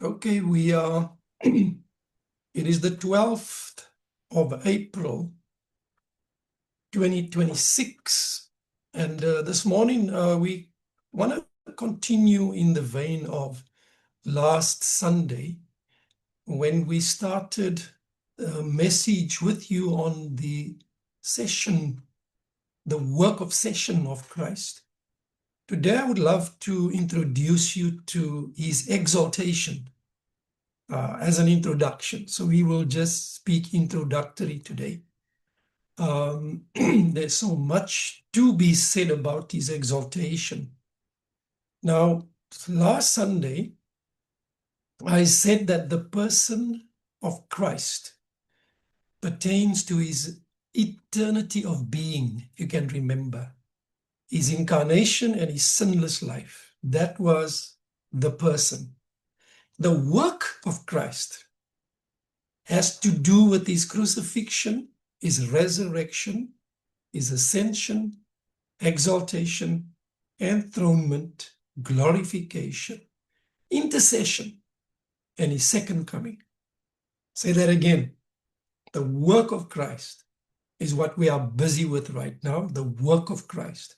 Okay, we are, it is the 12th of April, 2026. And this morning we want to continue in the vein of last Sunday when we started a message with you on the session, the work of session of Christ. Today I would love to introduce you to his exaltation. As an introduction. So we will just speak introductory today. There's so much to be said about his exaltation. Now, last Sunday, I said that the person of Christ pertains to his eternity of being, you can remember, his incarnation and his sinless life. That was the person. The work of Christ has to do with his crucifixion, his resurrection, his ascension, exaltation, enthronement, glorification, intercession, and his second coming. Say that again. The work of Christ is what we are busy with right now, the work of Christ.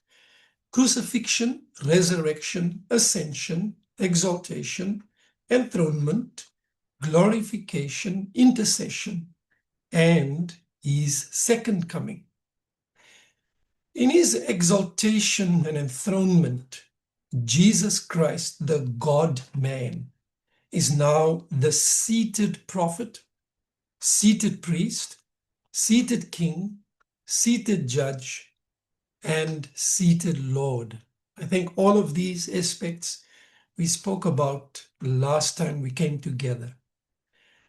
Crucifixion, resurrection, ascension, exaltation, enthronement, glorification, intercession, and his second coming. In his exaltation and enthronement, Jesus Christ, the God-man, is now the seated prophet, seated priest, seated king, seated judge, and seated Lord. I think all of these aspects we spoke about last time we came together.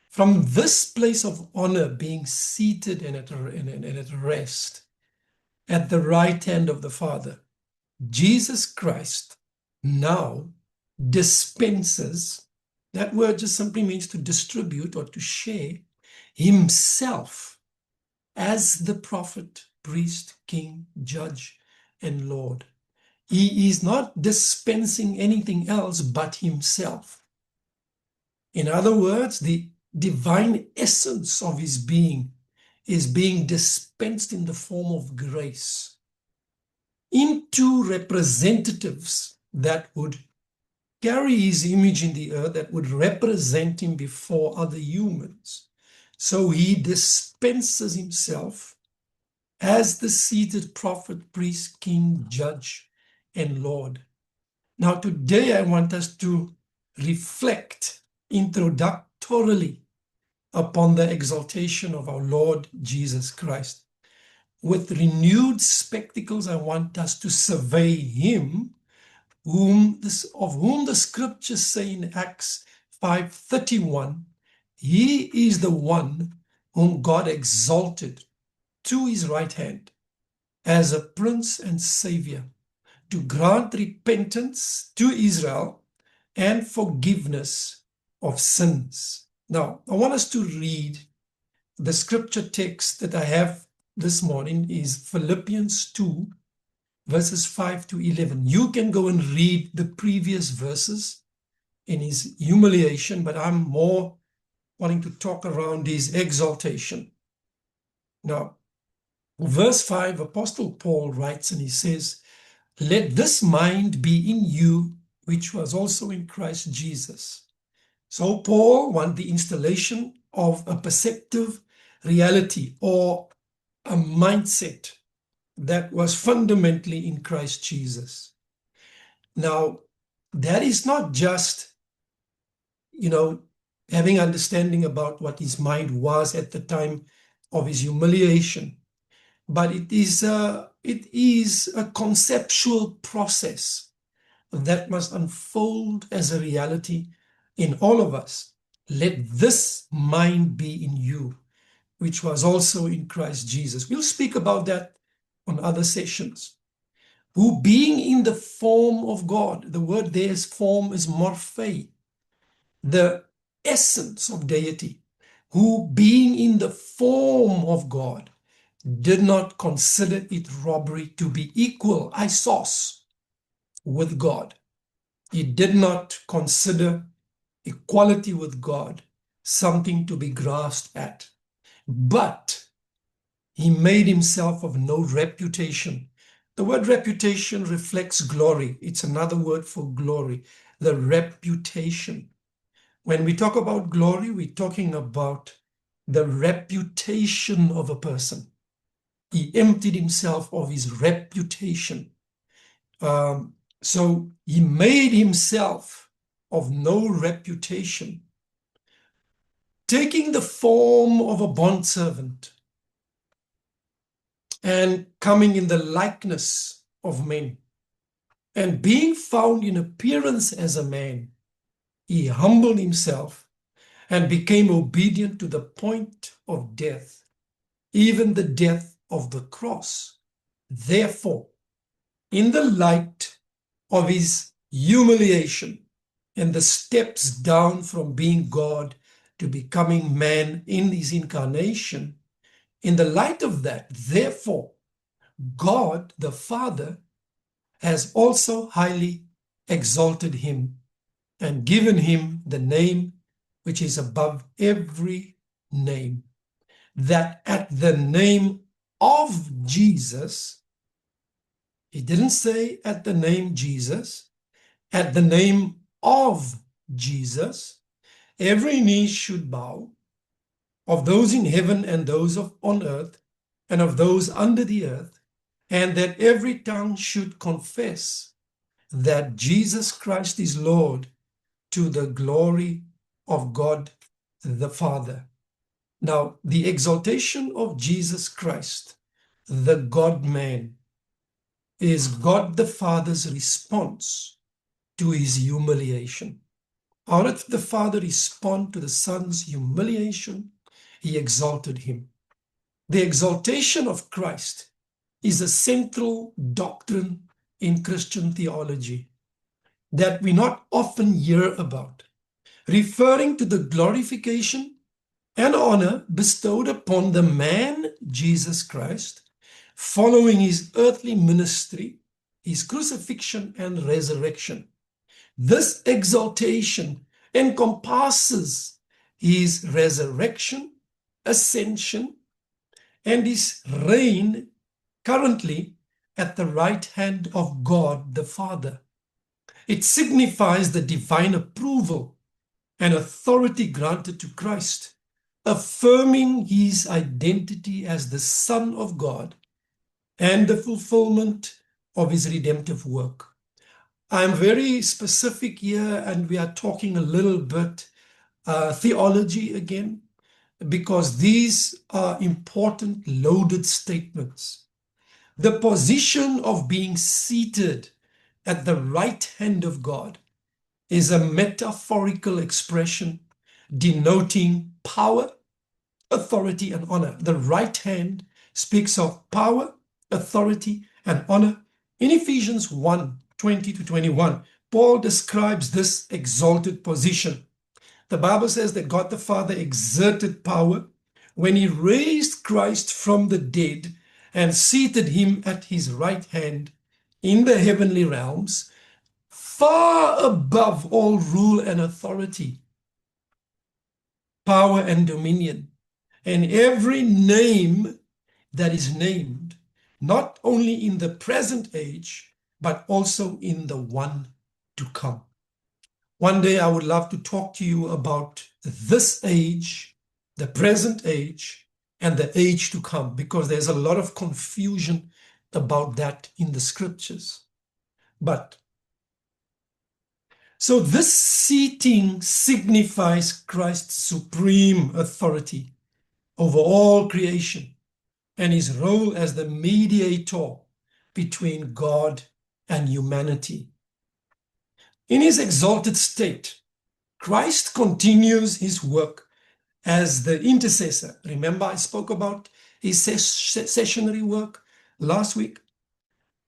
From this place of honor, being seated and at rest, at the right hand of the Father, Jesus Christ now dispenses, that word just simply means to distribute or to share, himself as the prophet, priest, king, judge, and Lord. He is not dispensing anything else but himself. In other words, the divine essence of his being is being dispensed in the form of grace into representatives that would carry his image in the earth, that would represent him before other humans. So he dispenses himself as the seated prophet, priest, king, judge, and Lord. Now, today I want us to reflect introductorily upon the exaltation of our Lord Jesus Christ. With renewed spectacles, I want us to survey him of whom the scriptures say in Acts 5:31, he is the one whom God exalted to his right hand as a prince and savior to grant repentance to Israel and forgiveness of sins. Now, I want us to read the scripture text that I have this morning is Philippians 2, verses 5 to 11. You can go and read the previous verses in his humiliation, but I'm more wanting to talk around his exaltation. Now, verse 5, Apostle Paul writes and he says, "Let this mind be in you, which was also in Christ Jesus." So Paul wants the installation of a perceptive reality or a mindset that was fundamentally in Christ Jesus. Now, that is not just, having understanding about what his mind was at the time of his humiliation, but it is a conceptual process that must unfold as a reality in all of us. Let this mind be in you, which was also in Christ Jesus. We'll speak about that on other sessions. Who being in the form of God, the word there's form is morphe, the essence of deity, who being in the form of God, did not consider it robbery to be equal, isos, with God. He did not consider equality with God, something to be grasped at. But he made himself of no reputation. The word reputation reflects glory. It's another word for glory, the reputation. When we talk about glory, we're talking about the reputation of a person. He emptied himself of his reputation. So he made himself of no reputation, taking the form of a bondservant and coming in the likeness of men. And being found in appearance as a man, he humbled himself and became obedient to the point of death, even the death of the cross. Therefore, in the light of his humiliation and the steps down from being God to becoming man in his incarnation, in the light of that, therefore, God the Father has also highly exalted him and given him the name which is above every name, that at the name of Jesus, he didn't say at the name Jesus, at the name of Jesus, every knee should bow, of those in heaven and those on earth, and of those under the earth, and that every tongue should confess that Jesus Christ is Lord, to the glory of God the Father. Now, the exaltation of Jesus Christ, the God-man, is God the Father's response to his humiliation. How did the Father respond to the Son's humiliation? He exalted him. The exaltation of Christ is a central doctrine in Christian theology that we not often hear about, referring to the glorification and honor bestowed upon the man Jesus Christ following his earthly ministry, his crucifixion and resurrection. This exaltation encompasses his resurrection, ascension, and his reign currently at the right hand of God the Father. It signifies the divine approval and authority granted to Christ, affirming his identity as the Son of God and the fulfillment of his redemptive work. I'm very specific here, and we are talking a little bit theology again, because these are important, loaded statements. The position of being seated at the right hand of God is a metaphorical expression denoting power, authority, and honor. The right hand speaks of power, authority, and honor. In Ephesians 1:20-21, Paul describes this exalted position. The Bible says that God the Father exerted power when he raised Christ from the dead and seated him at his right hand in the heavenly realms, far above all rule and authority, power and dominion, and every name that is named, not only in the present age, but also in the one to come. One day I would love to talk to you about this age, the present age, and the age to come, because there's a lot of confusion about that in the scriptures. So this seating signifies Christ's supreme authority over all creation and his role as the mediator between God and humanity. In his exalted state, Christ continues his work as the intercessor. Remember, I spoke about his sessionary work last week.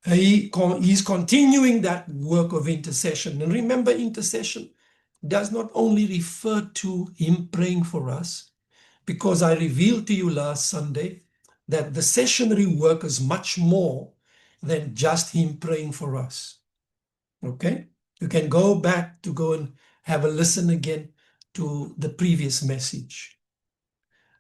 He's continuing that work of intercession. And remember, intercession does not only refer to him praying for us, because I revealed to you last Sunday that the sessionary work is much more than just him praying for us. Okay? You can go back to go and have a listen again to the previous message.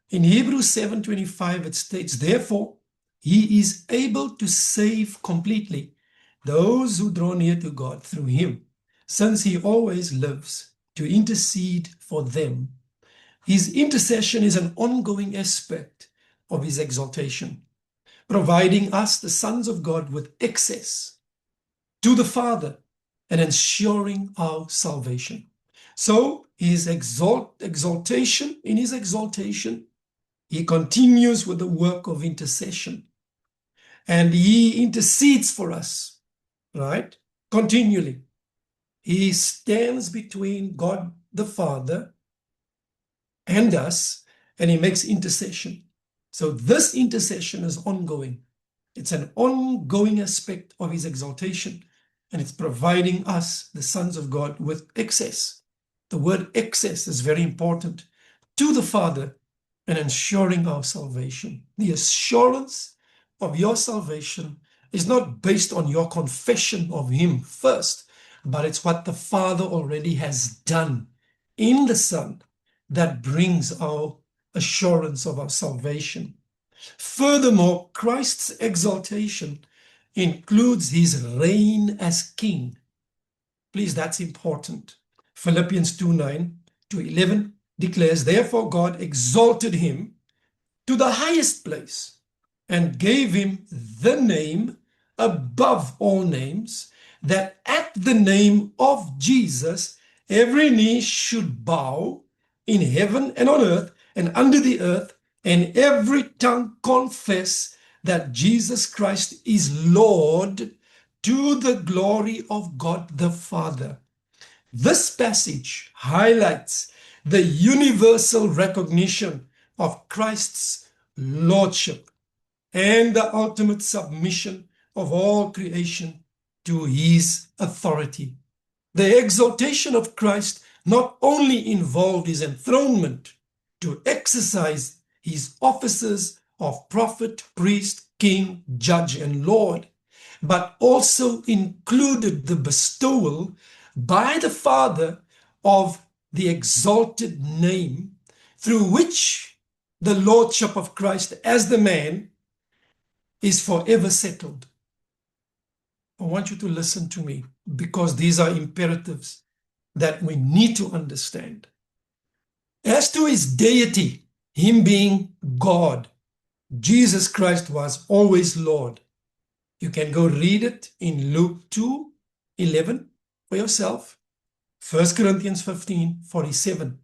In Hebrews 7:25, it states, therefore, he is able to save completely those who draw near to God through him, since he always lives to intercede for them. His intercession is an ongoing aspect of his exaltation, providing us, the sons of God, with access to the Father and ensuring our salvation. So his exaltation, in his exaltation, he continues with the work of intercession. And he intercedes for us, right? Continually. He stands between God the Father and us, and he makes intercession. So this intercession is ongoing. It's an ongoing aspect of his exaltation, and it's providing us, the sons of God, with access. The word access is very important to the Father and ensuring our salvation. The assurance of your salvation is not based on your confession of him first, but it's what the Father already has done in the Son that brings our assurance of our salvation. Furthermore, Christ's exaltation includes his reign as king. Please, that's important. Philippians 2:9-11 declares, therefore God exalted him to the highest place and gave him the name above all names, that at the name of Jesus every knee should bow in heaven and on earth and under the earth, and every tongue confess that Jesus Christ is Lord, to the glory of God the Father. This passage highlights the universal recognition of Christ's lordship and the ultimate submission of all creation to his authority. The exaltation of Christ not only involved his enthronement to exercise his offices of prophet, priest, king, judge, and Lord, but also included the bestowal by the Father of the exalted name, through which the lordship of Christ as the man is forever settled. I want you to listen to me, because these are imperatives that we need to understand. As to his deity, him being God, Jesus Christ was always Lord. You can go read it in Luke 2:11 for yourself, 1 Corinthians 15:47.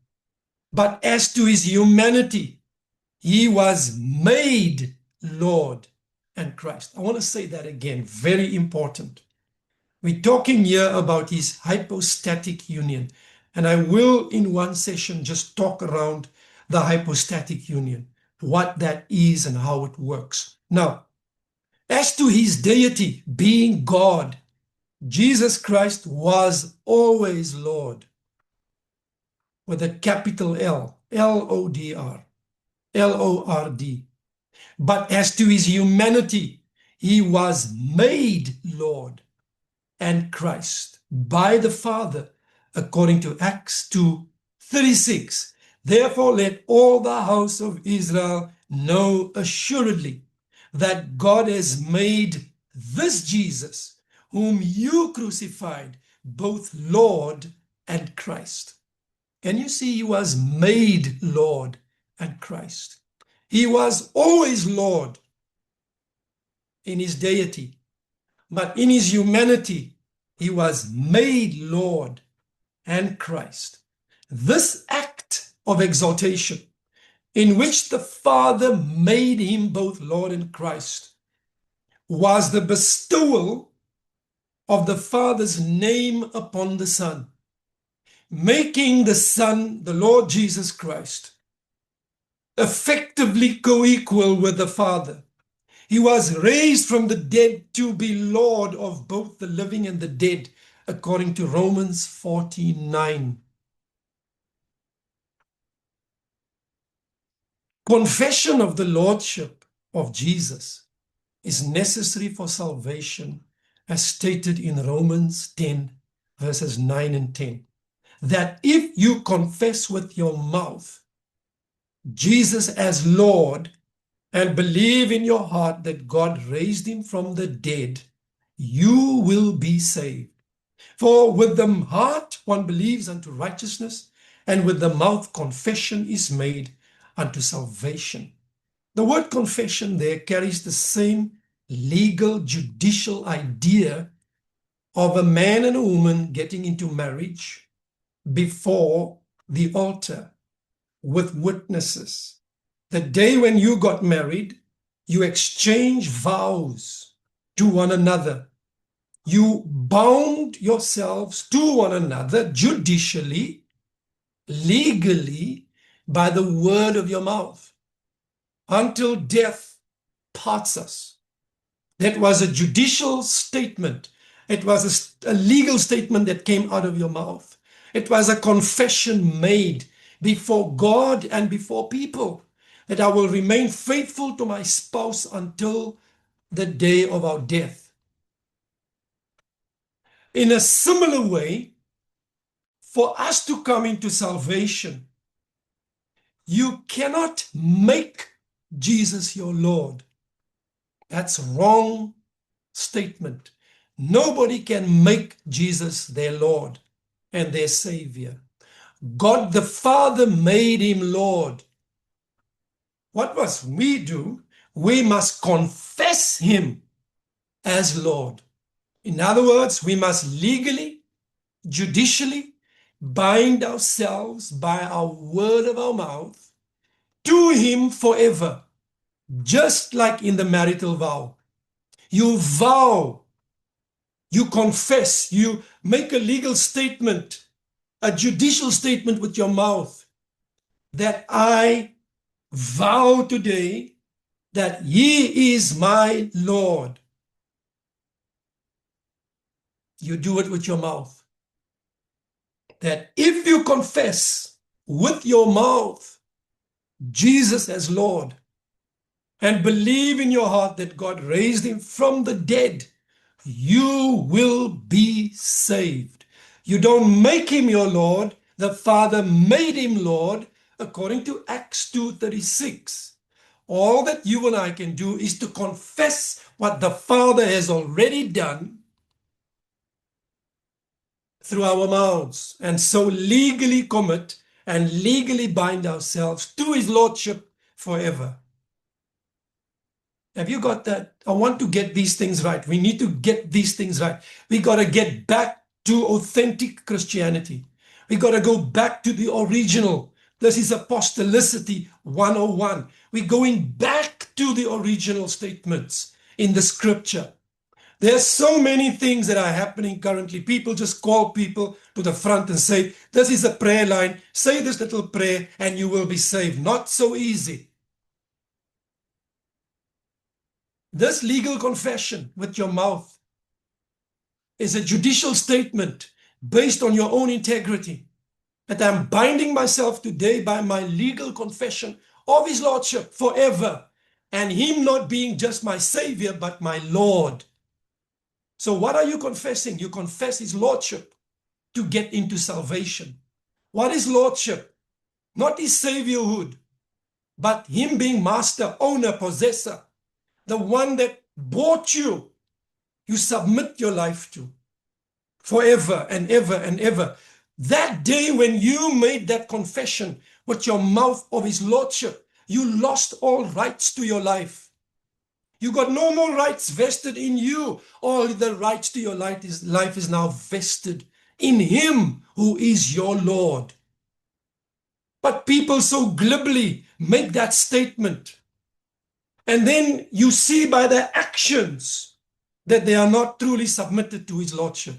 But as to his humanity, he was made Lord and Christ. I want to say that again, very important. We're talking here about his hypostatic union, and I will in one session just talk around the hypostatic union, what that is and how it works. Now, as to his deity, being God, Jesus Christ was always Lord, with a capital L, L-O-D-R, L-O-R-D. But as to his humanity, he was made Lord and Christ by the Father, according to Acts 2:36. Therefore let all the house of Israel know assuredly that God has made this Jesus, whom you crucified, both Lord and Christ. Can you see he was made Lord and Christ? He was always Lord in his deity, but in his humanity, he was made Lord and Christ. This act of exaltation, in which the Father made him both Lord and Christ, was the bestowal of the Father's name upon the Son, making the Son, the Lord Jesus Christ, effectively co-equal with the Father. He was raised from the dead to be Lord of both the living and the dead, according to Romans 14:9. Confession of the Lordship of Jesus is necessary for salvation, as stated in Romans 10, verses 9 and 10. that if you confess with your mouth Jesus as Lord and believe in your heart that God raised him from the dead, you will be saved. For with the heart one believes unto righteousness, and with the mouth confession is made unto salvation. The word confession there carries the same legal, judicial idea of a man and a woman getting into marriage before the altar with witnesses. The day when you got married, you exchanged vows to one another. You bound yourselves to one another judicially, legally, by the word of your mouth until death parts us. That was a judicial statement. It was a legal statement that came out of your mouth. It was a confession made before God and before people that I will remain faithful to my spouse until the day of our death. In a similar way, for us to come into salvation, you cannot make Jesus your Lord. That's wrong statement. Nobody can make Jesus their Lord and their Savior. God the Father made him Lord. What must we do? We must confess him as Lord. In other words, we must legally, judicially bind ourselves by our word of our mouth to him forever, just like in the marital vow. You vow, you confess, you make a legal statement, a judicial statement with your mouth that I vow today that he is my Lord. You do it with your mouth. That if you confess with your mouth Jesus as Lord and believe in your heart that God raised him from the dead, you will be saved. You don't make him your Lord. The Father made him Lord according to Acts 2:36. All that you and I can do is to confess what the Father has already done through our mouths, and so legally commit and legally bind ourselves to his Lordship forever. Have you got that? I want to get these things right. We need to get these things right. We got to get back to authentic Christianity. We got to go back to the original. This is Apostolicity 101. We're going back to the original statements in the scripture. There's so many things that are happening currently. People just call people to the front and say, this is a prayer line. Say this little prayer and you will be saved. Not so easy. This legal confession with your mouth is a judicial statement based on your own integrity. That I'm binding myself today by my legal confession of his Lordship forever. And him not being just my Savior, but my Lord. So what are you confessing? You confess his Lordship to get into salvation. What is Lordship? Not his Saviorhood, but him being master, owner, possessor. The one that bought you, you submit your life to forever and ever and ever. That day when you made that confession with your mouth of his Lordship, you lost all rights to your life. You got no more rights vested in you. All the rights to your life is now vested in him who is your Lord. But people so glibly make that statement. And then you see by their actions that they are not truly submitted to his Lordship.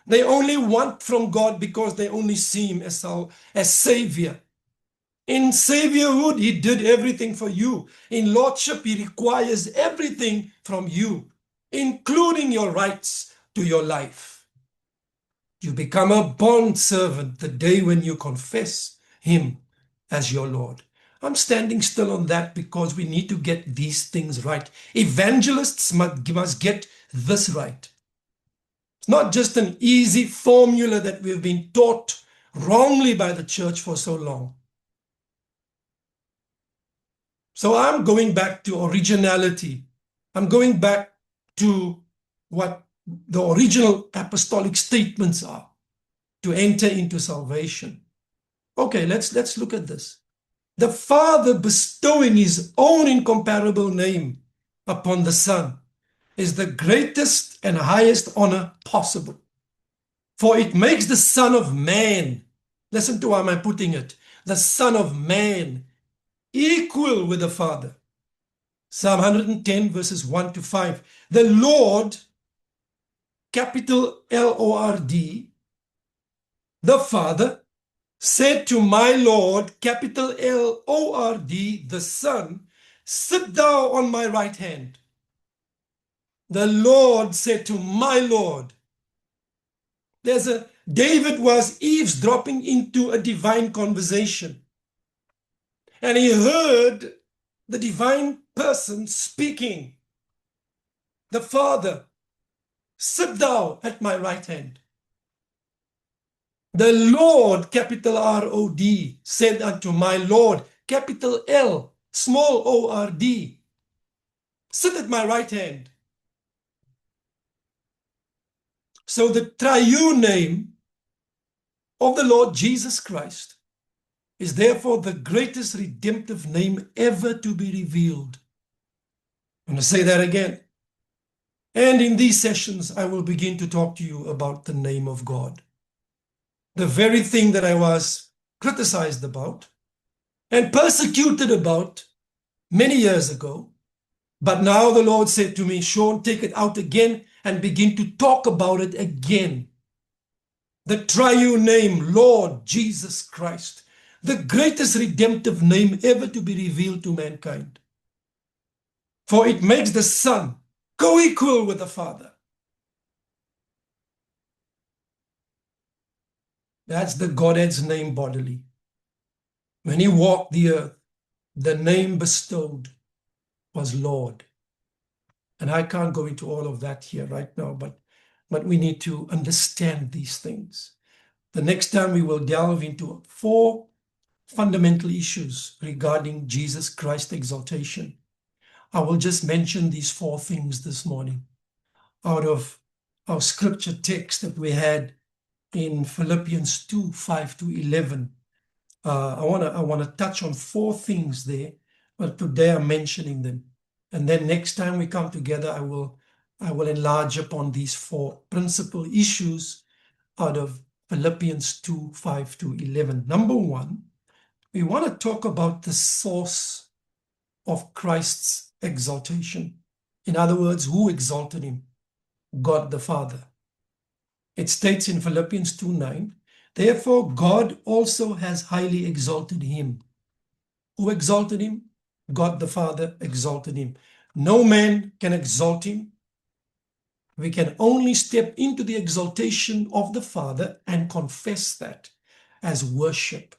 They only want from God because they only see him as Savior. In Saviorhood, he did everything for you. In Lordship, he requires everything from you, including your rights to your life. You become a bond servant the day when you confess him as your Lord. I'm standing still on that because we need to get these things right. Evangelists must get this right. not just an easy formula that we've been taught wrongly by the church for so long. So I'm going back to originality. I'm going back to what the original apostolic statements are to enter into salvation. Okay, let's look at this. The Father bestowing his own incomparable name upon the Son is the greatest and highest honor possible. For it makes the Son of Man, listen to how I'm putting it, the Son of Man equal with the Father. Psalm 110 verses 1 to 5. The Lord, capital L-O-R-D, the Father, said to my Lord, capital L-O-R-D, the Son, sit thou on my right hand. The Lord said to my Lord. David was eavesdropping into a divine conversation. And he heard the divine person speaking. The Father, sit thou at my right hand. The Lord, capital R-O-D, said unto my Lord, capital L, small O-R-D, sit at my right hand. So the triune name of the Lord Jesus Christ is therefore the greatest redemptive name ever to be revealed. I'm going to say that again. And in these sessions, I will begin to talk to you about the name of God. The very thing that I was criticized about and persecuted about many years ago. But now the Lord said to me, Sean, take it out again and begin to talk about it again. The triune name, Lord Jesus Christ, the greatest redemptive name ever to be revealed to mankind. For it makes the Son co-equal with the Father. That's the Godhead's name bodily. When he walked the earth, the name bestowed was Lord. And I can't go into all of that here right now, but we need to understand these things. The next time we will delve into 4 fundamental issues regarding Jesus Christ's exaltation. I will just mention these 4 things this morning out of our scripture text that we had in Philippians 2, 5 to 11. I want to touch on 4 things there, but today I'm mentioning them. And then next time we come together, I will enlarge upon these 4 principal issues out of Philippians 2, 5 to 11. Number 1, we want to talk about the source of Christ's exaltation. In other words, who exalted him? God the Father. It states in Philippians 2:9, therefore God also has highly exalted him. Who exalted him? God the Father exalted him. No man can exalt him. We can only step into the exaltation of the Father and confess that as worship.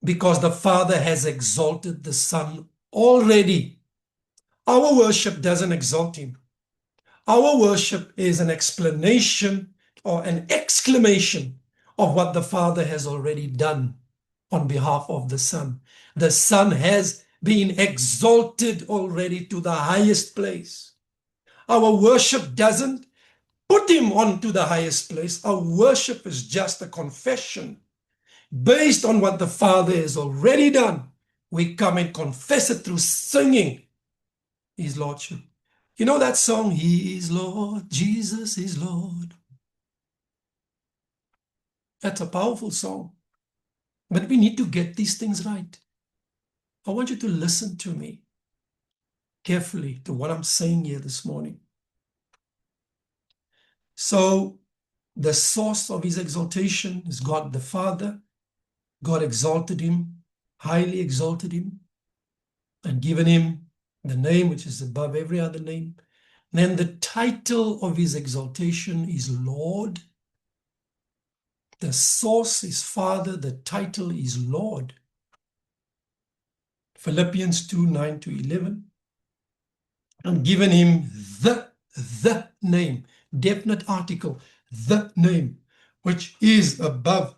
Because the Father has exalted the Son already. Our worship doesn't exalt him. Our worship is an explanation or an exclamation of what the Father has already done on behalf of the Son. The Son has been exalted already to the highest place. Our worship doesn't put him onto the highest place. Our worship is just a confession based on what the Father has already done. We come and confess it through singing his Lordship. You know that song, He is Lord, Jesus is Lord. That's a powerful song. But we need to get these things right. I want you to listen to me carefully to what I'm saying here this morning. So, the source of his exaltation is God the Father. God exalted him, highly exalted him, and given him the name which is above every other name. Then the title of his exaltation is Lord. The source is Father, the title is Lord. Philippians 2, 9 to 11. And given him the name. definite article, the name, which is above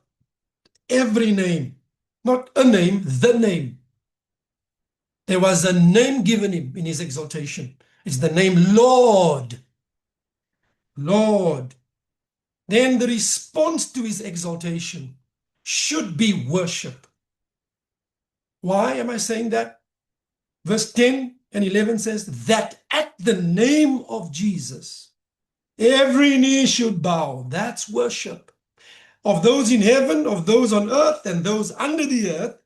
every name. Not a name, the name. There was a name given him in his exaltation. It's the name Lord. Lord. Then the response to his exaltation should be worship. Why am I saying that? Verse 10 and 11 says that at the name of Jesus, every knee should bow. That's worship. Of those in heaven, of those on earth, and those under the earth,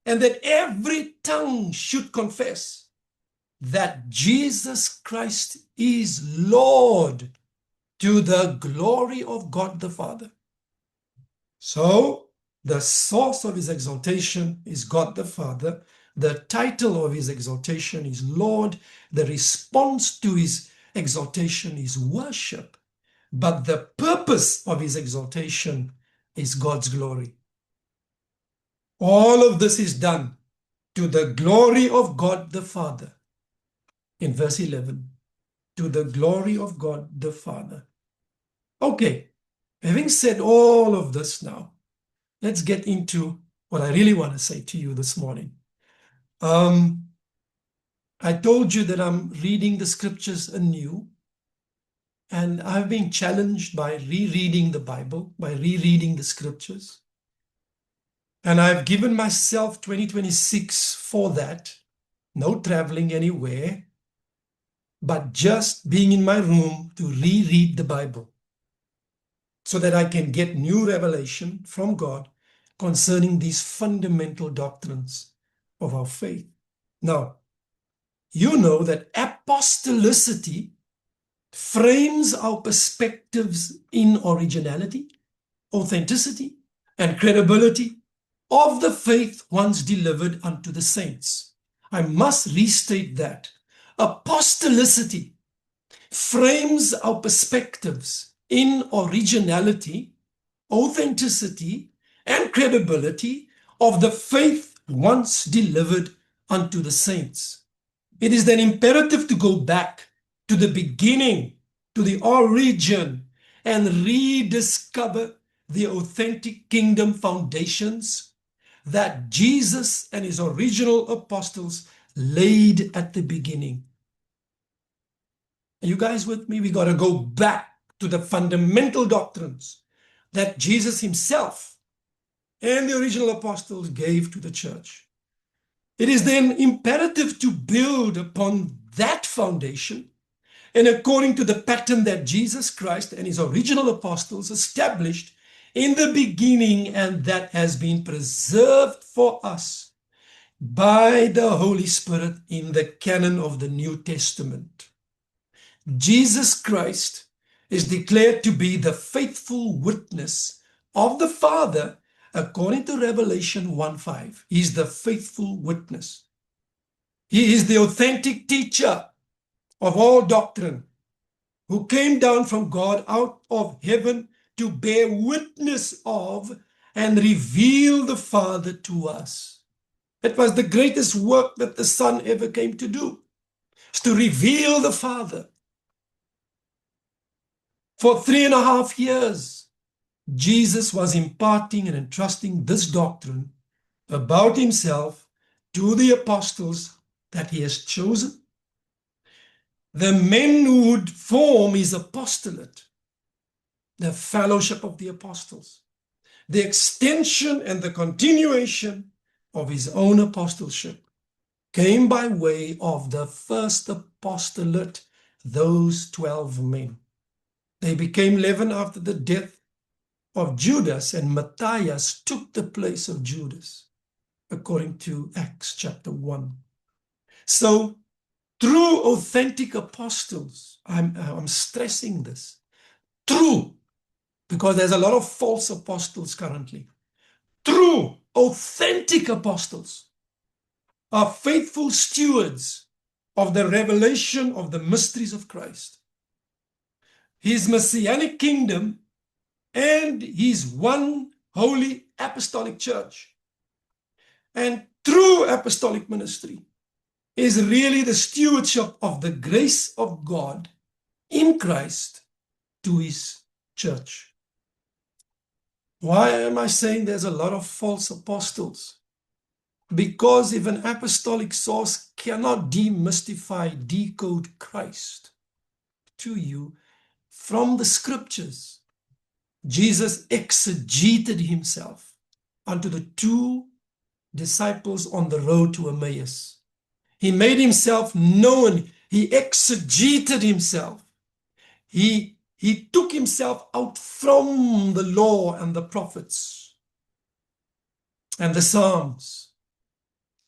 and that every tongue should confess that Jesus Christ is Lord, to the glory of God the Father. So, the source of his exaltation is God the Father. The title of his exaltation is Lord. The response to his exaltation is worship. But the purpose of his exaltation is God's glory. All of this is done to the glory of God the Father. In verse 11, to the glory of God the Father. Okay, having said all of this now, let's get into what I really want to say to you this morning. I told you that I'm reading the scriptures anew, and I've been challenged by rereading the Bible, by rereading the scriptures. And I've given myself 2026 for that. No traveling anywhere, but just being in my room to reread the Bible so that I can get new revelation from God concerning these fundamental doctrines of our faith. Now, you know that apostolicity frames our perspectives in originality, authenticity, and credibility of the faith once delivered unto the saints. I must restate that. Apostolicity frames our perspectives in originality, authenticity, and credibility of the faith once delivered unto the saints. It is then imperative to go back to the beginning, to the origin, and rediscover the authentic kingdom foundations that Jesus and his original apostles laid at the beginning. Are you guys with me? We got to go back to the fundamental doctrines that Jesus himself and the original apostles gave to the church. It is then imperative to build upon that foundation, and according to the pattern that Jesus Christ and his original apostles established in the beginning, and that has been preserved for us by the Holy Spirit in the canon of the New Testament. Jesus Christ is declared to be the faithful witness of the Father according to Revelation 1:5. He's the faithful witness. He is the authentic teacher of all doctrine, who came down from God out of heaven to bear witness of and reveal the Father to us. It was the greatest work that the Son ever came to do, is to reveal the Father. For 3.5 years, Jesus was imparting and entrusting this doctrine about himself to the apostles that he has chosen, the men who would form his apostolate, the fellowship of the apostles, the extension and the continuation of his own apostleship came by way of the first apostolate, those 12 men. They became 11 after the death of Judas, and Matthias took the place of Judas, according to Acts chapter 1. So, true authentic apostles, I'm stressing this, true, because there's a lot of false apostles currently. True, authentic apostles are faithful stewards of the revelation of the mysteries of Christ, his messianic kingdom, and his one holy apostolic church. And true apostolic ministry is really the stewardship of the grace of God in Christ to his church. Why am I saying there's a lot of false apostles? Because if an apostolic source cannot demystify, decode Christ to you from the scriptures, Jesus exegeted himself unto the two disciples on the road to Emmaus. He made himself known. He exegeted himself. He took himself out from the law and the prophets and the Psalms.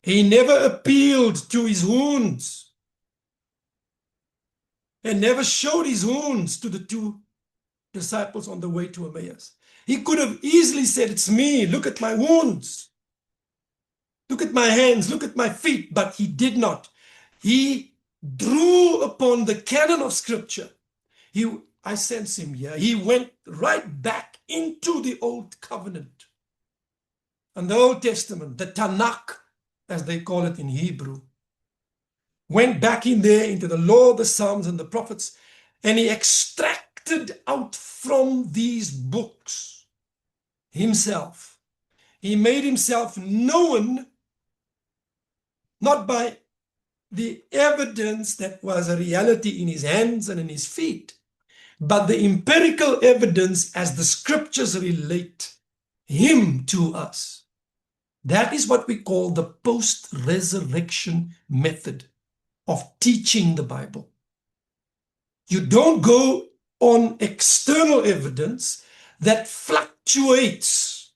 He never appealed to his wounds and never showed his wounds to the two disciples on the way to Emmaus. He could have easily said, "It's me, look at my wounds. Look at my hands, look at my feet," but he did not. He drew upon the canon of Scripture. I sense him here. He went right back into the Old Covenant and the Old Testament, the Tanakh, as they call it in Hebrew. Went back in there into the law, the Psalms, and the prophets, and he extracted out from these books himself. He made himself known not by the evidence that was a reality in his hands and in his feet, but the empirical evidence as the scriptures relate him to us. That is what we call the post-resurrection method of teaching the Bible. You don't go on external evidence that fluctuates,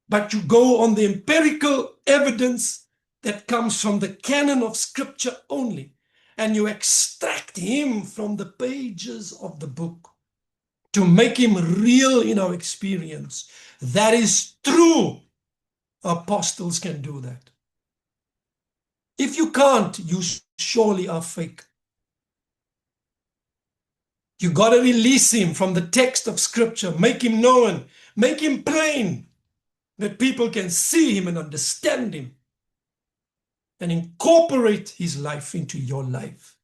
but you go on the empirical evidence that comes from the canon of Scripture only, and you extract him from the pages of the book to make him real in our experience. That is true. Apostles can do that. If you can't, you surely are fake. You got to release him from the text of Scripture, make him known, make him plain, that people can see him and understand him, and incorporate his life into your life.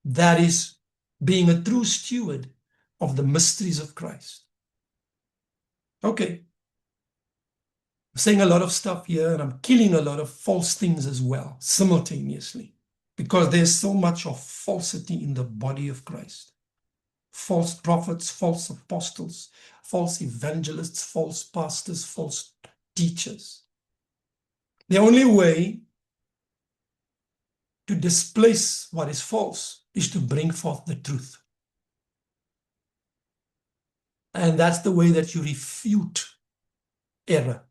That is being a true steward of the mysteries of Christ. Okay. I'm saying a lot of stuff here, and I'm killing a lot of false things as well, simultaneously, because there's so much of falsity in the body of Christ. False prophets, false apostles, false evangelists, false pastors, false teachers. The only way to displace what is false is to bring forth the truth. And that's the way that you refute error,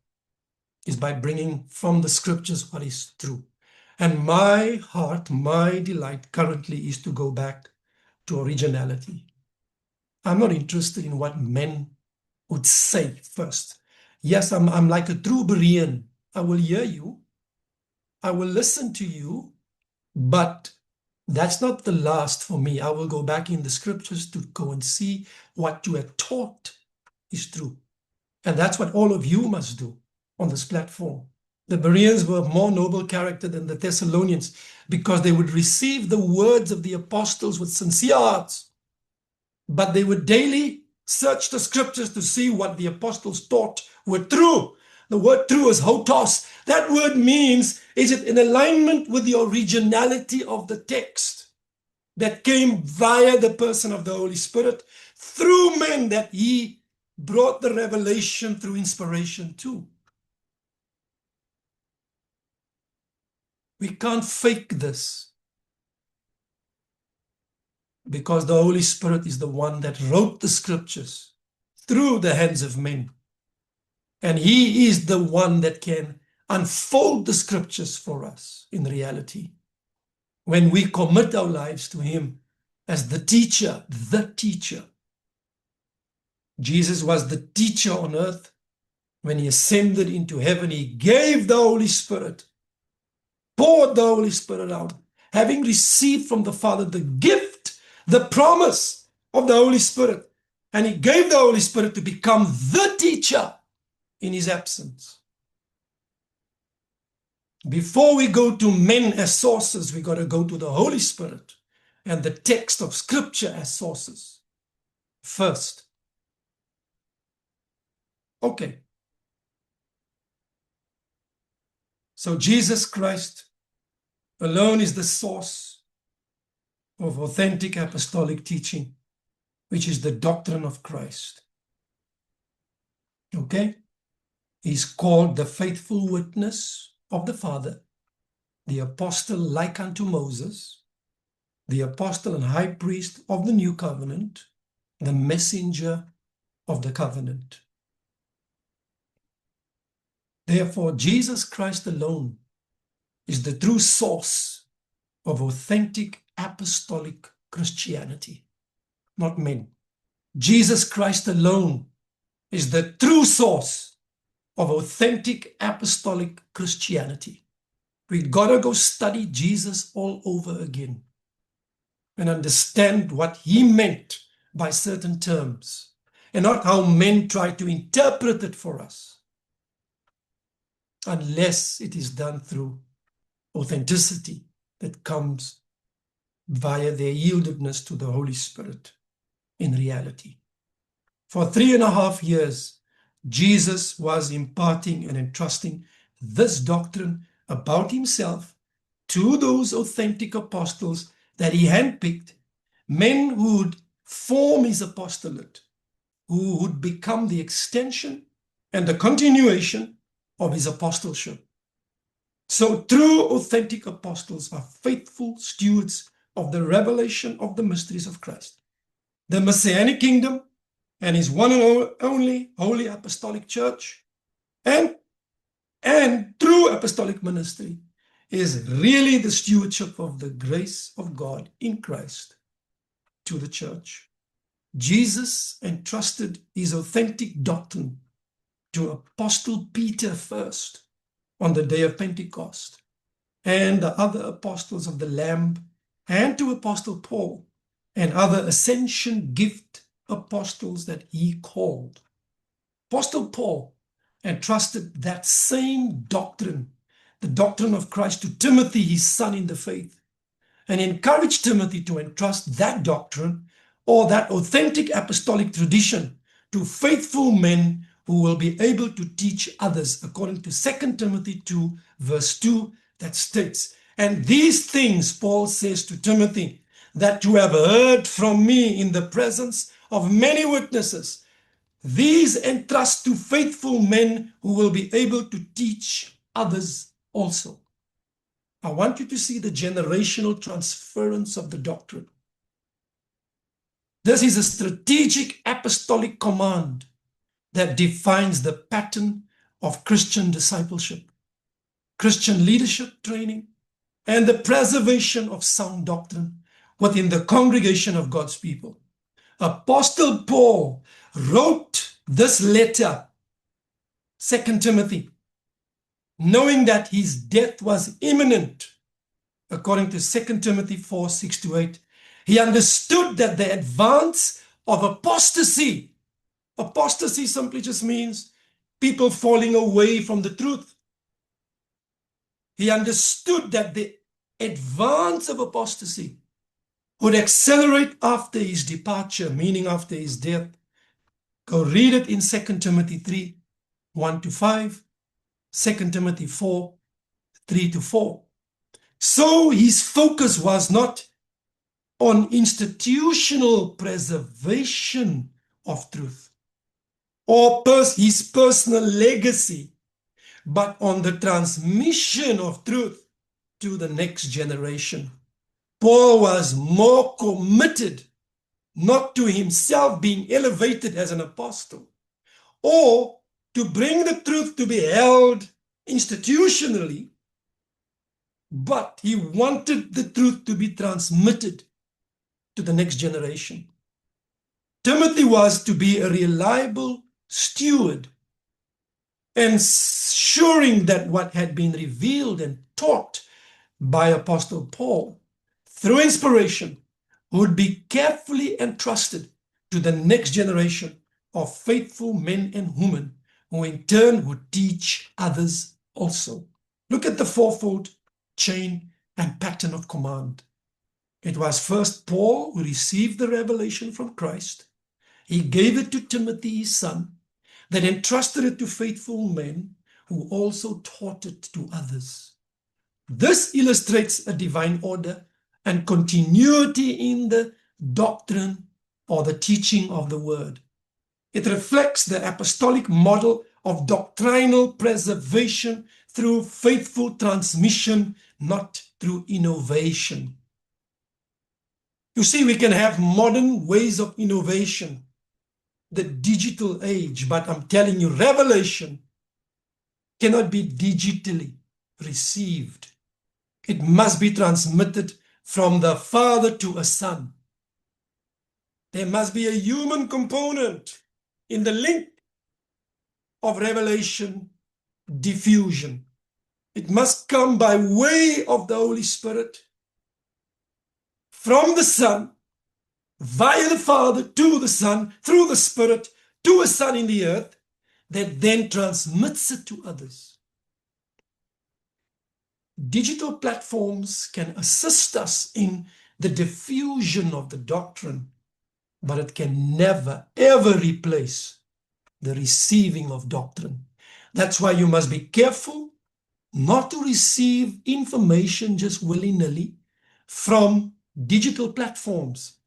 is by bringing from the scriptures what is true. And my heart, my delight currently is to go back to originality. I'm not interested in what men would say first. Yes, I'm like a true Berean. I will hear you. I will listen to you, but that's not the last for me. I will go back in the scriptures to go and see what you have taught is true. And that's what all of you must do on this platform. The Bereans were of more noble character than the Thessalonians because they would receive the words of the apostles with sincere hearts, but they would daily search the scriptures to see what the apostles taught were true. The word true is hotos. That word means, is it in alignment with the originality of the text that came via the person of the Holy Spirit through men that he brought the revelation through inspiration to. We can't fake this, because the Holy Spirit is the one that wrote the scriptures through the hands of men. And he is the one that can unfold the scriptures for us in reality. When we commit our lives to him as the teacher, Jesus was the teacher on earth. When he ascended into heaven, he gave the Holy Spirit, poured the Holy Spirit out, having received from the Father the gift, the promise of the Holy Spirit. And he gave the Holy Spirit to become the teacher in his absence. Before we go to men as sources, we got to go to the Holy Spirit and the text of Scripture as sources. first. Okay. So Jesus Christ alone is the source of authentic apostolic teaching, which is the doctrine of Christ. Okay? He's called the faithful witness of the Father, the apostle like unto Moses, the apostle and high priest of the new covenant, the messenger of the covenant. Therefore, Jesus Christ alone is the true source of authentic apostolic Christianity, not men. Jesus Christ alone is the true source of authentic apostolic Christianity. We gotta go study Jesus all over again and understand what he meant by certain terms and not how men try to interpret it for us, unless it is done through authenticity that comes via their yieldedness to the Holy Spirit in reality. For 3.5 years, Jesus was imparting and entrusting this doctrine about himself to those authentic apostles that he handpicked, men who would form his apostolate, who would become the extension and the continuation of his apostleship. So true authentic apostles are faithful stewards of the revelation of the mysteries of Christ. The Messianic kingdom and his one and only Holy Apostolic Church and true apostolic ministry is really the stewardship of the grace of God in Christ to the church. Jesus entrusted his authentic doctrine to Apostle Peter first on the day of Pentecost, and the other apostles of the Lamb, and to Apostle Paul and other ascension gift apostles that he called. Apostle Paul entrusted that same doctrine, the doctrine of Christ, to Timothy, his son in the faith, and encouraged Timothy to entrust that doctrine or that authentic apostolic tradition to faithful men who will be able to teach others, according to 2 Timothy 2, verse 2, that states, "And these things," Paul says to Timothy, "that you have heard from me in the presence of many witnesses, these entrust to faithful men who will be able to teach others also." I want you to see the generational transference of the doctrine. This is a strategic apostolic command that defines the pattern of Christian discipleship, Christian leadership training, and the preservation of sound doctrine within the congregation of God's people. Apostle Paul wrote this letter, 2 Timothy, knowing that his death was imminent, according to 2 Timothy 4, 6-8. He understood that the advance of apostasy simply just means people falling away from the truth. He understood that the advance of apostasy would accelerate after his departure, meaning after his death. Go read it in 2 Timothy 3, 1-5, 2 Timothy 4, 3-4. So his focus was not on institutional preservation of truth or his personal legacy, but on the transmission of truth to the next generation. Paul was more committed not to himself being elevated as an apostle or to bring the truth to be held institutionally, but he wanted the truth to be transmitted to the next generation. Timothy was to be a reliable steward, ensuring that what had been revealed and taught by Apostle Paul through inspiration would be carefully entrusted to the next generation of faithful men and women who in turn would teach others also. Look at the fourfold chain and pattern of command. It was first Paul who received the revelation from Christ, He gave it to Timothy, his son, that entrusted it to faithful men who also taught it to others. This illustrates a divine order and continuity in the doctrine or the teaching of the word. It reflects the apostolic model of doctrinal preservation through faithful transmission, not through innovation. You see, we can have modern ways of innovation, the digital age, but I'm telling you, revelation cannot be digitally received. It must be transmitted from the Father to a Son. There must be a human component in the link of revelation diffusion. It must come by way of the Holy Spirit from the Son, via the Father to the Son, through the Spirit to a Son in the earth, that then transmits it to others. Digital platforms can assist us in the diffusion of the doctrine, but it can never, ever replace the receiving of doctrine. That's why you must be careful not to receive information just willy-nilly from digital platforms.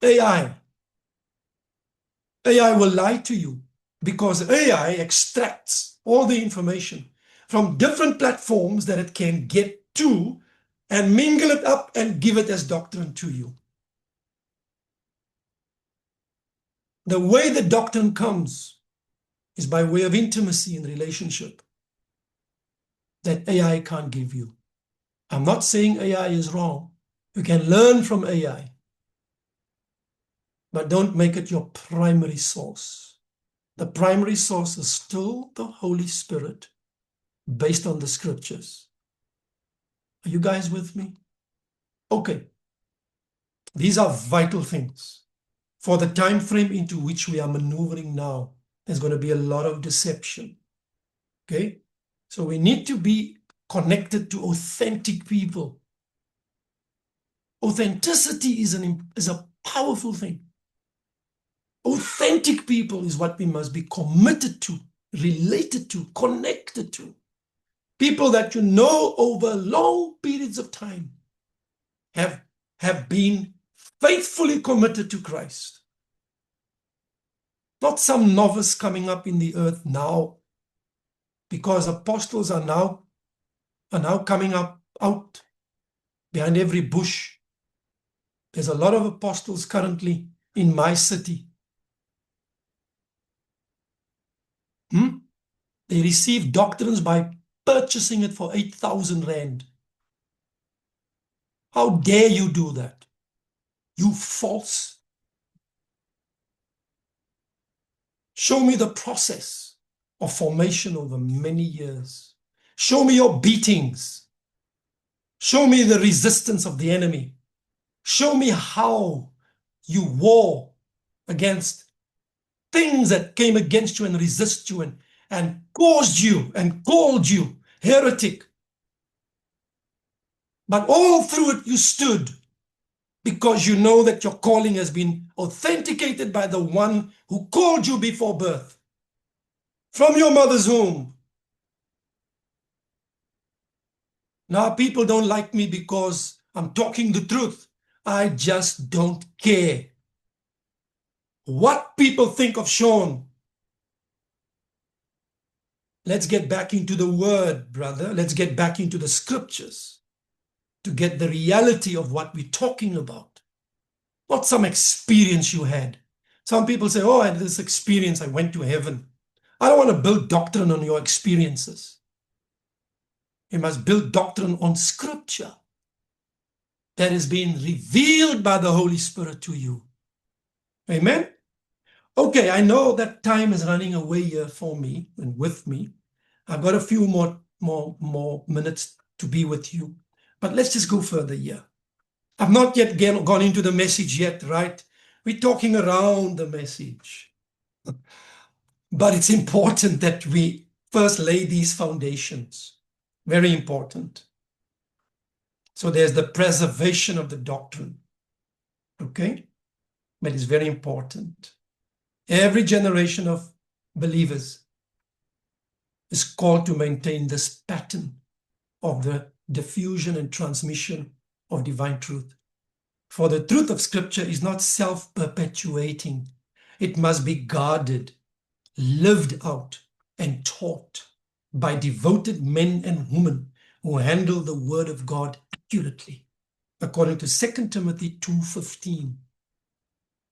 AI will lie to you because AI extracts all the information from different platforms that it can get to and mingle it up and give it as doctrine to you. The way the doctrine comes is by way of intimacy and relationship that AI can't give you. I'm not saying AI is wrong. You can learn from AI, but don't make it your primary source. The primary source is still the Holy Spirit based on the scriptures. Are you guys with me? Okay. These are vital things. For the time frame into which we are maneuvering now, there's going to be a lot of deception. Okay? So we need to be connected to authentic people. Authenticity is a powerful thing. Authentic people is what we must be committed to, related to, connected to. People that you know over long periods of time have been faithfully committed to Christ. Not some novice coming up in the earth now, because apostles are now coming up out behind every bush. There's a lot of apostles currently in my city. They receive doctrines by purchasing it for 8,000 rand. How dare you do that? You false. Show me the process of formation over many years. Show me your beatings. Show me the resistance of the enemy. Show me how you war against things that came against you and resist you and caused you and called you heretic. But all through it you stood, because you know that your calling has been authenticated by the one who called you before birth, from your mother's womb. Now people don't like me because I'm talking the truth. I just don't care what people think of Sean. Let's get back into the word, brother. Let's get back into the scriptures to get the reality of what we're talking about. Not some experience you had. Some people say, oh, I had this experience, I went to heaven. I don't want to build doctrine on your experiences. You must build doctrine on scripture that is being revealed by the Holy Spirit to you. Amen? Okay, I know that time is running away here for me and with me. I've got a few more minutes to be with you. But let's just go further here. I've not yet gone into the message yet, right? We're talking around the message. But it's important that we first lay these foundations. Very important. So there's the preservation of the doctrine. Okay? but it's very important. Every generation of believers is called to maintain this pattern of the diffusion and transmission of divine truth. For the truth of Scripture is not self-perpetuating. It must be guarded, lived out, and taught by devoted men and women who handle the Word of God accurately, according to 2 Timothy 2:15.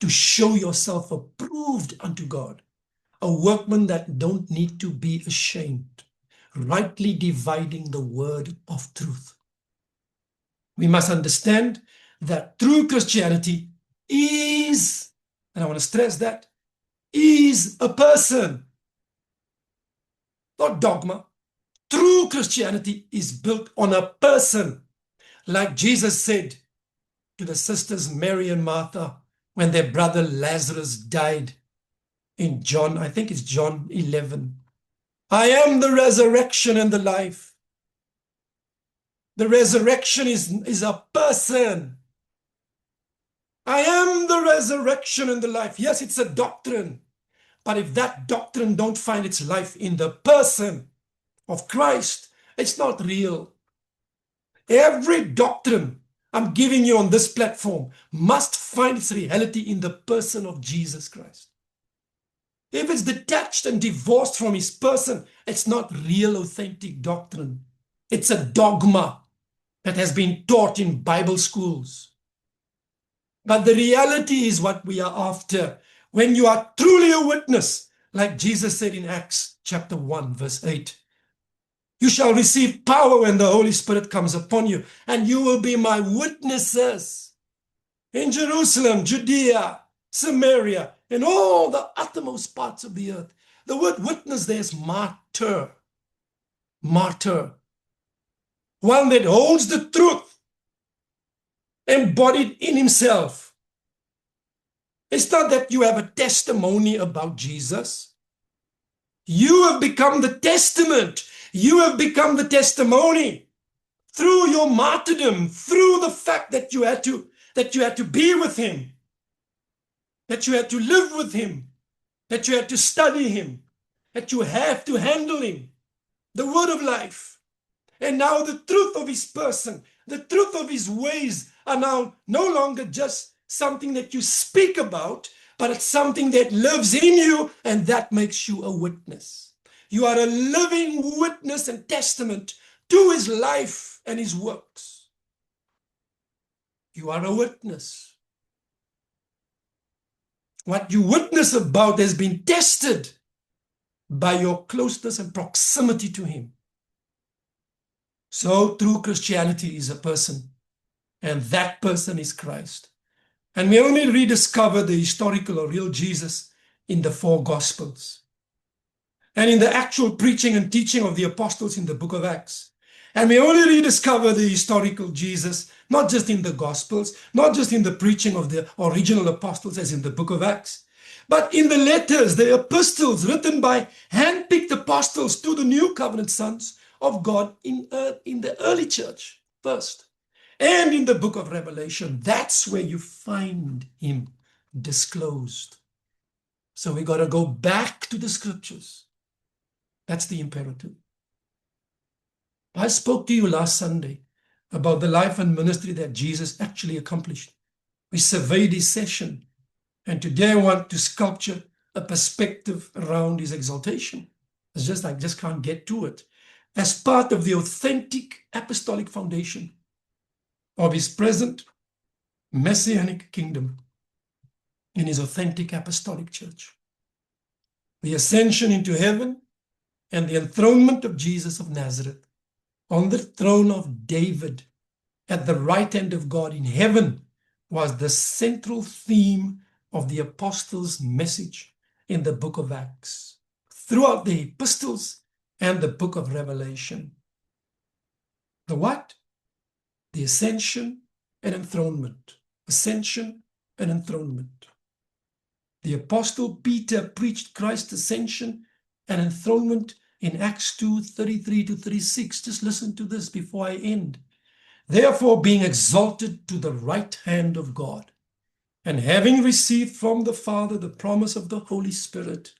To show yourself approved unto God, a workman that don't need to be ashamed, rightly dividing the word of truth. We must understand that true Christianity is, and I want to stress that, is a person, not dogma. True Christianity is built on a person, like Jesus said to the sisters Mary and Martha when their brother Lazarus died in John, I think it's John 11. I am the resurrection and the life. The resurrection is a person. I am the resurrection and the life. Yes, it's a doctrine. But if that doctrine don't find its life in the person of Christ, it's not real. Every doctrine I'm giving you on this platform must find its reality in the person of Jesus Christ. If it's detached and divorced from his person, it's not real, authentic doctrine. It's a dogma that has been taught in Bible schools. But the reality is what we are after. When you are truly a witness, like Jesus said in Acts chapter 1, verse 8, you shall receive power when the Holy Spirit comes upon you, and you will be my witnesses in Jerusalem, Judea, Samaria, and all the uttermost parts of the earth. The word witness there is martyr. Martyr. One that holds the truth embodied in himself. It's not that you have a testimony about Jesus. You have become the testament. You have become the testimony through your martyrdom, through the fact that you had to be with him, that you had to live with him, that you had to study him, that you have to handle him, the word of life. And now the truth of his person, the truth of his ways are now no longer just something that you speak about, but it's something that lives in you, and that makes you a witness. You are a living witness and testament to his life and his works. You are a witness. What you witness about has been tested by your closeness and proximity to him. So true Christianity is a person, and that person is Christ. And we only rediscover the historical or real Jesus in the 4 Gospels and in the actual preaching and teaching of the apostles in the book of Acts. And we only rediscover the historical Jesus, not just in the Gospels, not just in the preaching of the original apostles as in the book of Acts, but in the letters, the epistles written by hand-picked apostles to the new covenant sons of God in the early church first. And in the book of Revelation, that's where you find him disclosed. So we got to go back to the scriptures. That's the imperative. I spoke to you last Sunday about the life and ministry that Jesus actually accomplished. We surveyed his session, and today I want to sculpture a perspective around his exaltation. I just can't get to it. As part of the authentic apostolic foundation of his present messianic kingdom in his authentic apostolic church. The ascension into heaven and the enthronement of Jesus of Nazareth on the throne of David at the right hand of God in heaven was the central theme of the apostles' message in the book of Acts, throughout the epistles and the book of Revelation. The what? The ascension and enthronement. Ascension and enthronement. The apostle Peter preached Christ's ascension and enthronement in Acts 2:33-36. Just listen to this before I end. Therefore, being exalted to the right hand of God, And having received from the Father the promise of the Holy Spirit,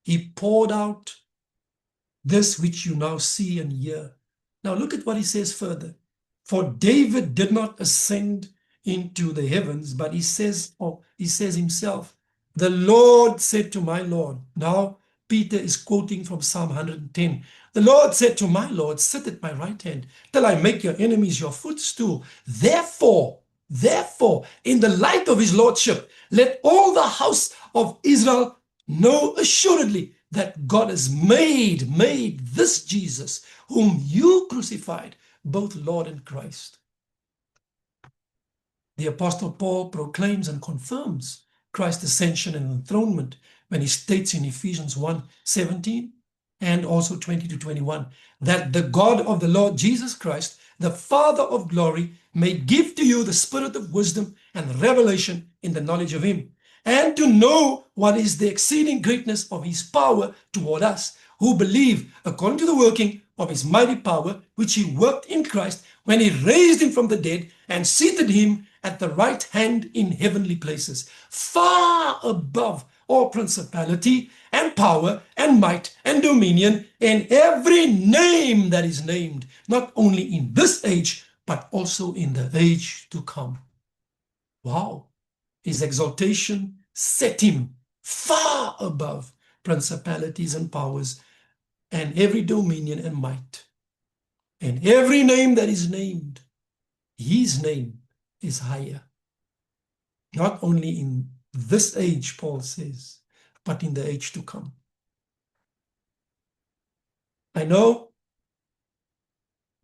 he poured out this which you now see and hear. Now look at what he says further. For David did not ascend into the heavens, but he says himself, the Lord said to my Lord. Now Peter is quoting from Psalm 110. The Lord said to my Lord, sit at my right hand till I make your enemies your footstool. Therefore, in the light of his lordship, let all the house of Israel know assuredly that God has made this Jesus, whom you crucified, both Lord and Christ. The Apostle Paul proclaims and confirms Christ's ascension and enthronement when he states in Ephesians 1:17 and also 20-21 that the God of the Lord Jesus Christ, the Father of glory, may give to you the spirit of wisdom and revelation in the knowledge of him, and to know what is the exceeding greatness of his power toward us, who believe, according to the working of his mighty power, which he worked in Christ when he raised him from the dead and seated him at the right hand in heavenly places, far above all principality and power and might and dominion and every name that is named, not only in this age, but also in the age to come. Wow. His exaltation set him far above principalities and powers and every dominion and might. And every name that is named, his name is higher. Not only in this age, Paul says, but in the age to come. I know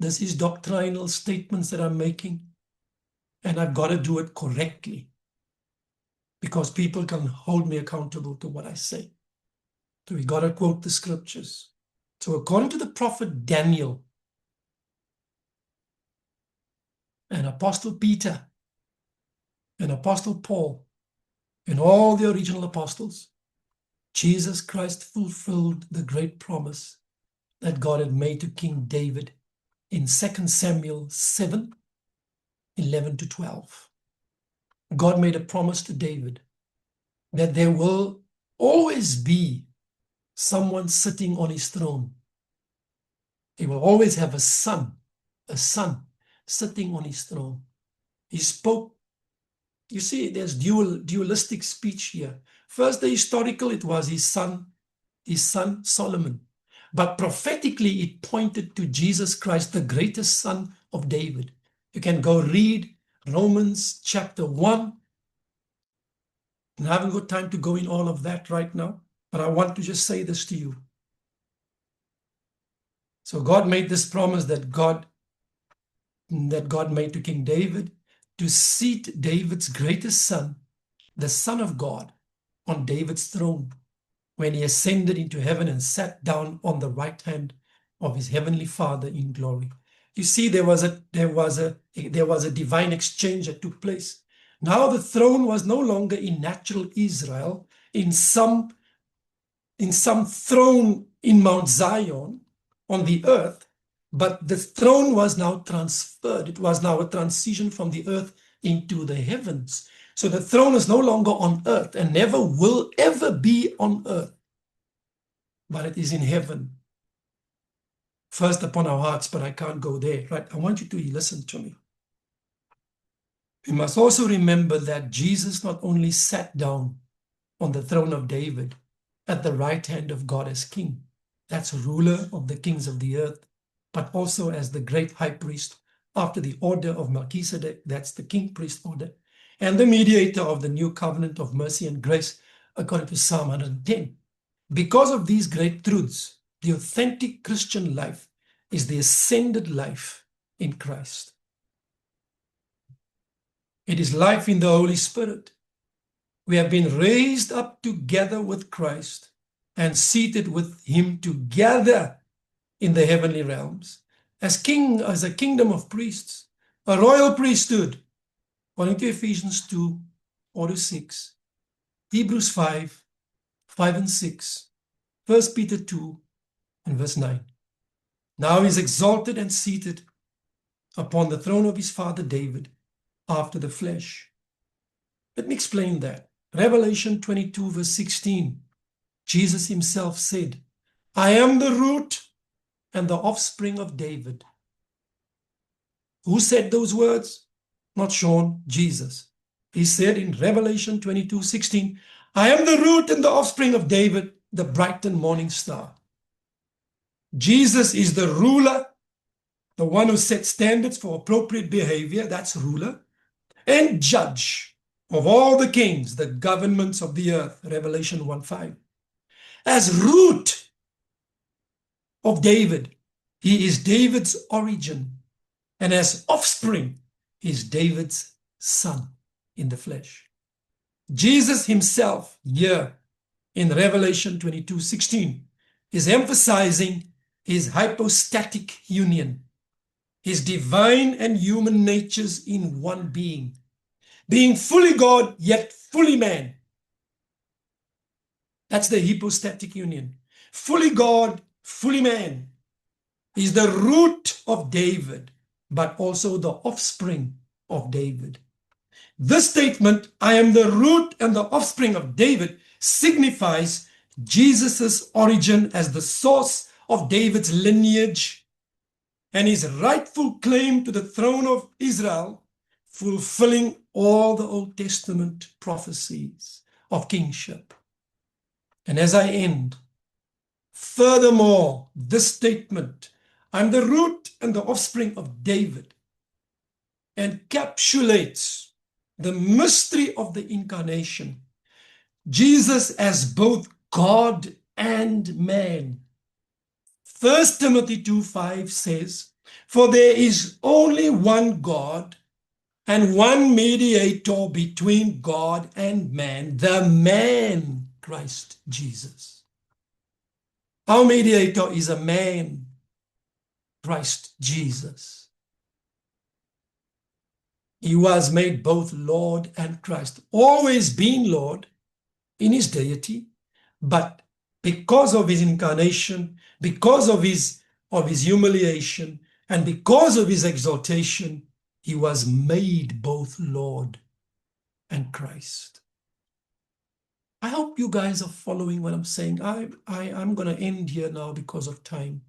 this is doctrinal statements that I'm making, and I've got to do it correctly because people can hold me accountable to what I say. So we got to quote the scriptures. So according to the prophet Daniel and Apostle Peter and Apostle Paul and all the original apostles, Jesus Christ fulfilled the great promise that God had made to King David in 2 Samuel 7:11-12. God made a promise to David that there will always be someone sitting on his throne. He will always have a son sitting on his throne. He spoke, you see, there's dualistic speech here. First, the historical, it was his son Solomon. But prophetically, it pointed to Jesus Christ, the greatest son of David. You can go read Romans chapter 1. And I haven't got time to go in all of that right now, but I want to just say this to you. So God made this promise that God made to King David to seat David's greatest son, the Son of God, on David's throne when he ascended into heaven and sat down on the right hand of his heavenly Father in glory. You see, there was a divine exchange that took place. Now the throne was no longer in natural Israel, in some throne in Mount Zion on the earth, but the throne was now transferred. It was now a transition from the earth into the heavens. So the throne is no longer on earth and never will ever be on earth, but it is in heaven. First upon our hearts, but I can't go there, right? I want you to listen to me. We must also remember that Jesus not only sat down on the throne of David at the right hand of God as king, that's ruler of the kings of the earth, but also as the great high priest after the order of Melchizedek, that's the king priest order, and the mediator of the new covenant of mercy and grace, according to Psalm 110. Because of these great truths, the authentic Christian life is the ascended life in Christ. It is life in the Holy Spirit. We have been raised up together with Christ and seated with him together in the heavenly realms as a kingdom of priests, a royal priesthood, according to Ephesians 2:4-6, Hebrews 5:5-6, 1 Peter 2 and verse 9. Now he's exalted and seated upon the throne of his father David after the flesh. Let me explain that. Revelation 22 verse 16, Jesus himself said, I am the root and the offspring of David. Who said those words? Not Sean, Jesus. He said in Revelation 22, 16, I am the root and the offspring of David, the bright and morning star. Jesus is the ruler, the one who sets standards for appropriate behavior, that's ruler, and judge of all the kings, the governments of the earth, Revelation 1:5. As root of David, he is David's origin, and as offspring, he is David's son in the flesh. Jesus himself here in Revelation 22:16 is emphasizing his hypostatic union, his divine and human natures in one being fully God yet fully man. That's the hypostatic union. Fully God, fully man. He's the root of David, but also the offspring of David. This statement, I am the root and the offspring of David, signifies Jesus's origin as the source of David's lineage and his rightful claim to the throne of Israel, fulfilling all the Old Testament prophecies of kingship. And as I end, furthermore, this statement, I'm the root and the offspring of David, encapsulates the mystery of the incarnation, Jesus as both God and man. 1 Timothy 2:5 says, for there is only one God and one mediator between God and man, the man Christ Jesus. Our mediator is a man, Christ Jesus. He was made both Lord and Christ, always being Lord in his deity, but because of his incarnation, because of his humiliation, and because of his exaltation, he was made both Lord and Christ. I hope you guys are following what I'm saying. I'm going to end here now because of time.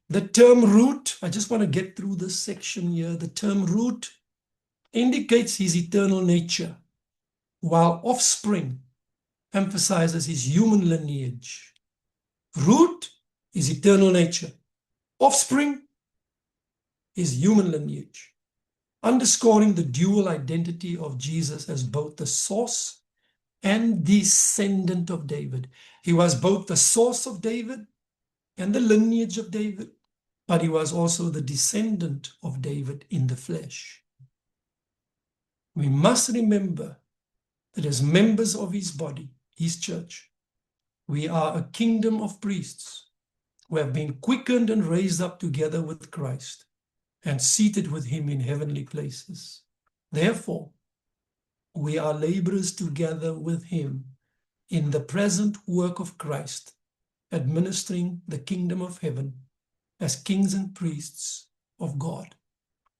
The term root, I just want to get through this section here. The term root indicates his eternal nature, while offspring emphasizes his human lineage. Root is eternal nature. Offspring is human lineage, underscoring the dual identity of Jesus as both the source and descendant of David. He was both the source of David and the lineage of David, but he was also the descendant of David in the flesh. We must remember that as members of his body, his church, we are a kingdom of priests who have been quickened and raised up together with Christ and seated with him in heavenly places. Therefore, we are laborers together with him in the present work of Christ, administering the kingdom of heaven as kings and priests of God.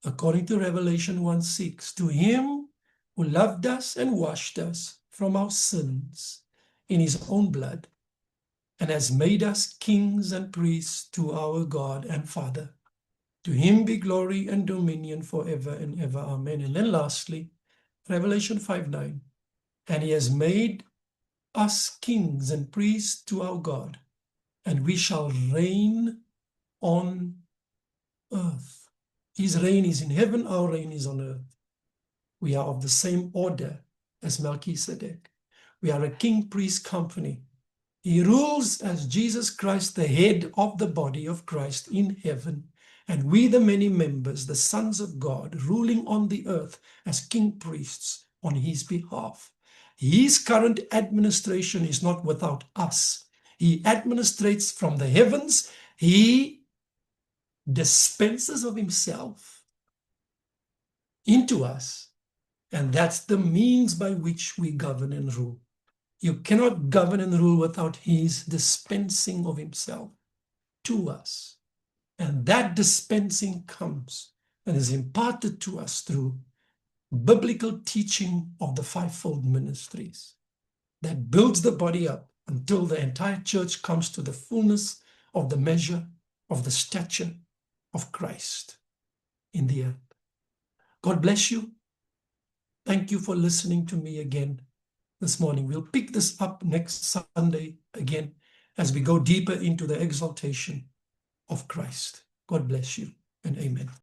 According to Revelation 1:6, to him who loved us and washed us from our sins in his own blood, and has made us kings and priests to our God and Father. To him be glory and dominion forever and ever. Amen. And then lastly, Revelation 5:9, and he has made us kings and priests to our God, and we shall reign on earth. His reign is in heaven, our reign is on earth. We are of the same order as Melchizedek. We are a king-priest company. He rules as Jesus Christ, the head of the body of Christ in heaven, and we, the many members, the sons of God, ruling on the earth as king-priests on his behalf. His current administration is not without us. He administrates from the heavens. He dispenses of himself into us, and that's the means by which we govern and rule. You cannot govern and rule without his dispensing of himself to us. And that dispensing comes and is imparted to us through biblical teaching of the fivefold ministries that builds the body up until the entire church comes to the fullness of the measure of the stature of Christ in the earth. God bless you. Thank you for listening to me again this morning. We'll pick this up next Sunday again as we go deeper into the exaltation of Christ. God bless you and amen.